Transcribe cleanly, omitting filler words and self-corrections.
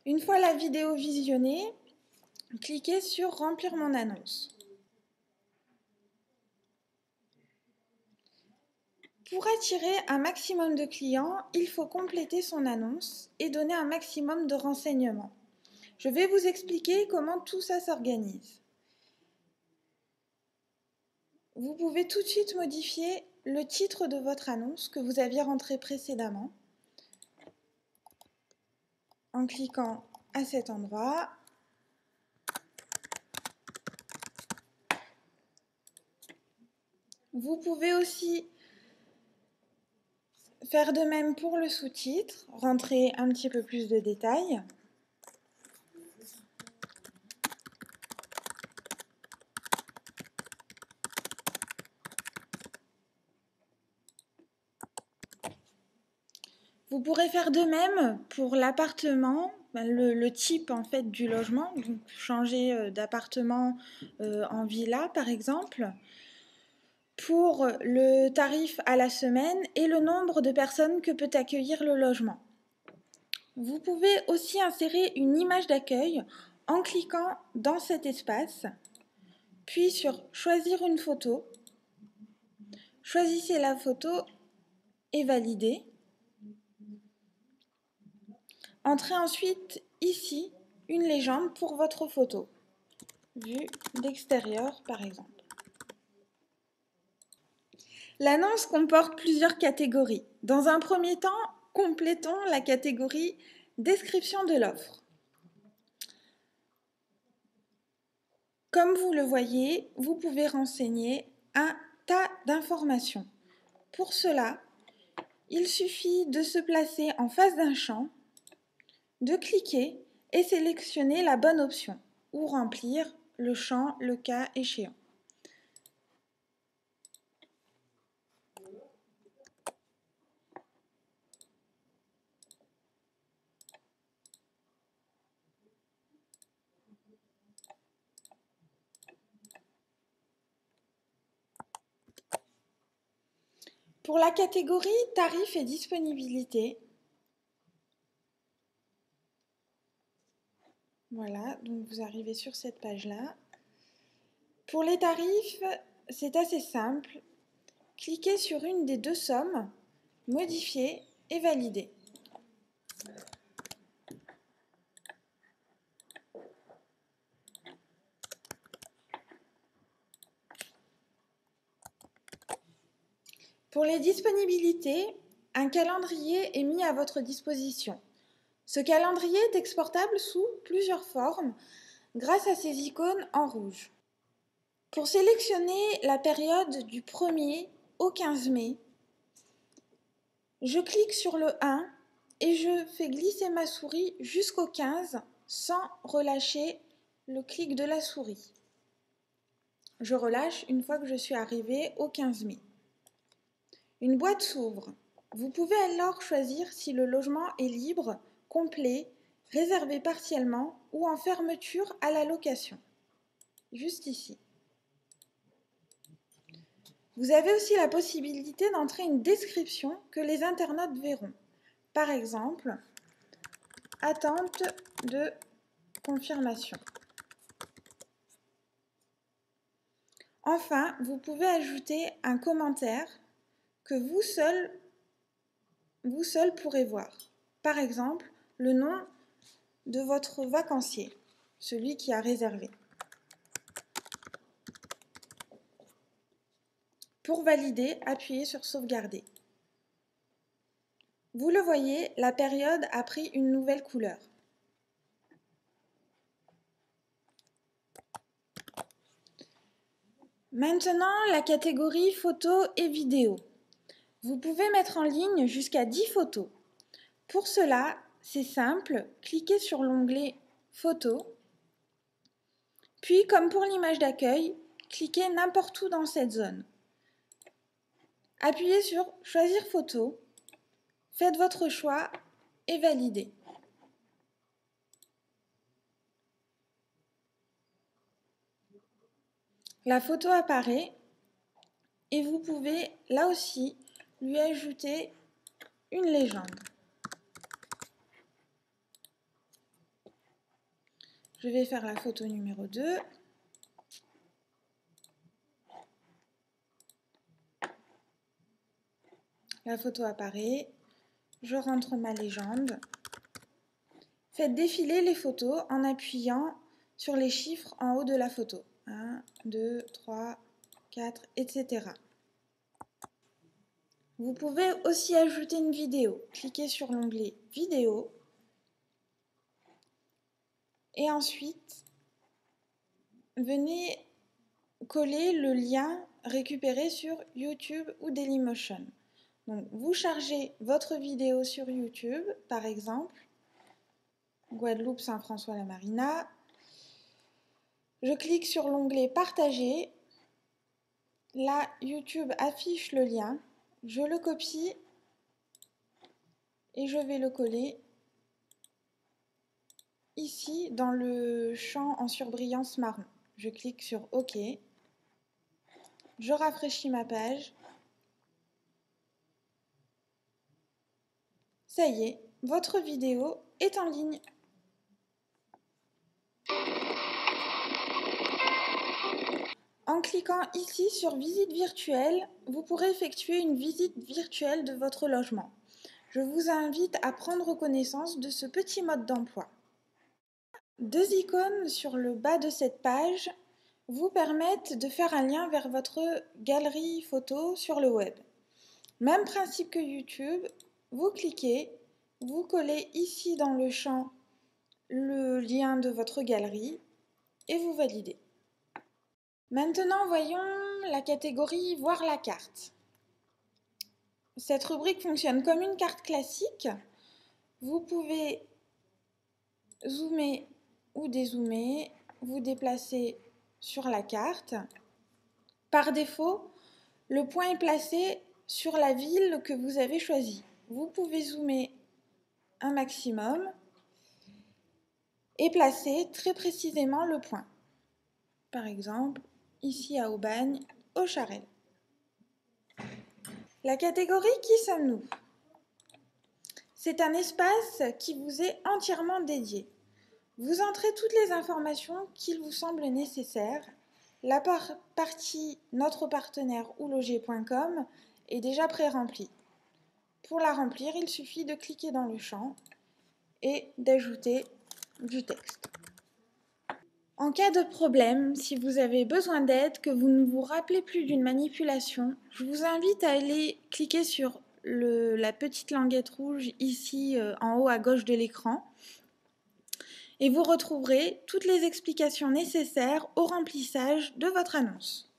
Une fois la vidéo visionnée, cliquez sur « Remplir mon annonce ». Pour attirer un maximum de clients, il faut compléter son annonce et donner un maximum de renseignements. Je vais vous expliquer comment tout ça s'organise. Vous pouvez tout de suite modifier le titre de votre annonce que vous aviez rentré précédemment en cliquant à cet endroit. Vous pouvez aussi faire de même pour le sous-titre, rentrer un petit peu plus de détails. Vous pourrez faire de même pour l'appartement, le type en fait du logement, donc changer d'appartement en villa par exemple, pour le tarif à la semaine et le nombre de personnes que peut accueillir le logement. Vous pouvez aussi insérer une image d'accueil en cliquant dans cet espace, puis sur choisir une photo. Choisissez la photo et validez. Entrez ensuite ici une légende pour votre photo, vue d'extérieur par exemple. L'annonce comporte plusieurs catégories. Dans un premier temps, complétons la catégorie description de l'offre. Comme vous le voyez, vous pouvez renseigner un tas d'informations. Pour cela, il suffit de se placer en face d'un champ, de cliquer et sélectionner la bonne option ou remplir le champ le cas échéant. Pour la catégorie tarifs et disponibilité, voilà, donc vous arrivez sur cette page-là. Pour les tarifs, c'est assez simple. Cliquez sur une des deux sommes, modifier et valider. Pour les disponibilités, un calendrier est mis à votre disposition. Ce calendrier est exportable sous plusieurs formes grâce à ces icônes en rouge. Pour sélectionner la période du 1er au 15 mai, je clique sur le 1 et je fais glisser ma souris jusqu'au 15 sans relâcher le clic de la souris. Je relâche une fois que je suis arrivée au 15 mai. Une boîte s'ouvre. Vous pouvez alors choisir si le logement est libre, complet, réservé partiellement ou en fermeture à la location. Juste ici. Vous avez aussi la possibilité d'entrer une description que les internautes verront. Par exemple, attente de confirmation. Enfin, vous pouvez ajouter un commentaire que vous seul pourrez voir. Par exemple, le nom de votre vacancier, celui qui a réservé. Pour valider, appuyez sur sauvegarder. Vous le voyez, la période a pris une nouvelle couleur. Maintenant, la catégorie photos et vidéos. Vous pouvez mettre en ligne jusqu'à 10 photos. Pour cela, c'est simple, cliquez sur l'onglet Photos, puis comme pour l'image d'accueil, cliquez n'importe où dans cette zone. Appuyez sur Choisir photo, faites votre choix et validez. La photo apparaît et vous pouvez là aussi lui ajouter une légende. Je vais faire la photo numéro 2. La photo apparaît. Je rentre ma légende. Faites défiler les photos en appuyant sur les chiffres en haut de la photo. 1, 2, 3, 4, etc. Vous pouvez aussi ajouter une vidéo. Cliquez sur l'onglet Vidéo. Et ensuite, venez coller le lien récupéré sur YouTube ou Dailymotion. Donc, vous chargez votre vidéo sur YouTube, par exemple, Guadeloupe Saint-François-la-Marina. Je clique sur l'onglet Partager. Là, YouTube affiche le lien. Je le copie et je vais le coller ici dans le champ en surbrillance marron. Je clique sur OK. Je rafraîchis ma page. Ça y est, votre vidéo est en ligne. En cliquant ici sur Visite virtuelle, vous pourrez effectuer une visite virtuelle de votre logement. Je vous invite à prendre connaissance de ce petit mode d'emploi. 2 icônes sur le bas de cette page vous permettent de faire un lien vers votre galerie photo sur le web. Même principe que YouTube, vous cliquez, vous collez ici dans le champ le lien de votre galerie et vous validez. Maintenant, voyons la catégorie « Voir la carte ». Cette rubrique fonctionne comme une carte classique. Vous pouvez zoomer ou dézoomer, vous déplacer sur la carte. Par défaut, le point est placé sur la ville que vous avez choisie. Vous pouvez zoomer un maximum et placer très précisément le point. Par exemple, ici à Aubagne, au Charel. La catégorie « Qui sommes-nous » C'est un espace qui vous est entièrement dédié. Vous entrez toutes les informations qu'il vous semble nécessaires. La partie « Notre partenaire » ou loger.com est déjà pré-remplie. Pour la remplir, il suffit de cliquer dans le champ et d'ajouter du texte. En cas de problème, si vous avez besoin d'aide, que vous ne vous rappelez plus d'une manipulation, je vous invite à aller cliquer sur la petite languette rouge ici en haut à gauche de l'écran et vous retrouverez toutes les explications nécessaires au remplissage de votre annonce.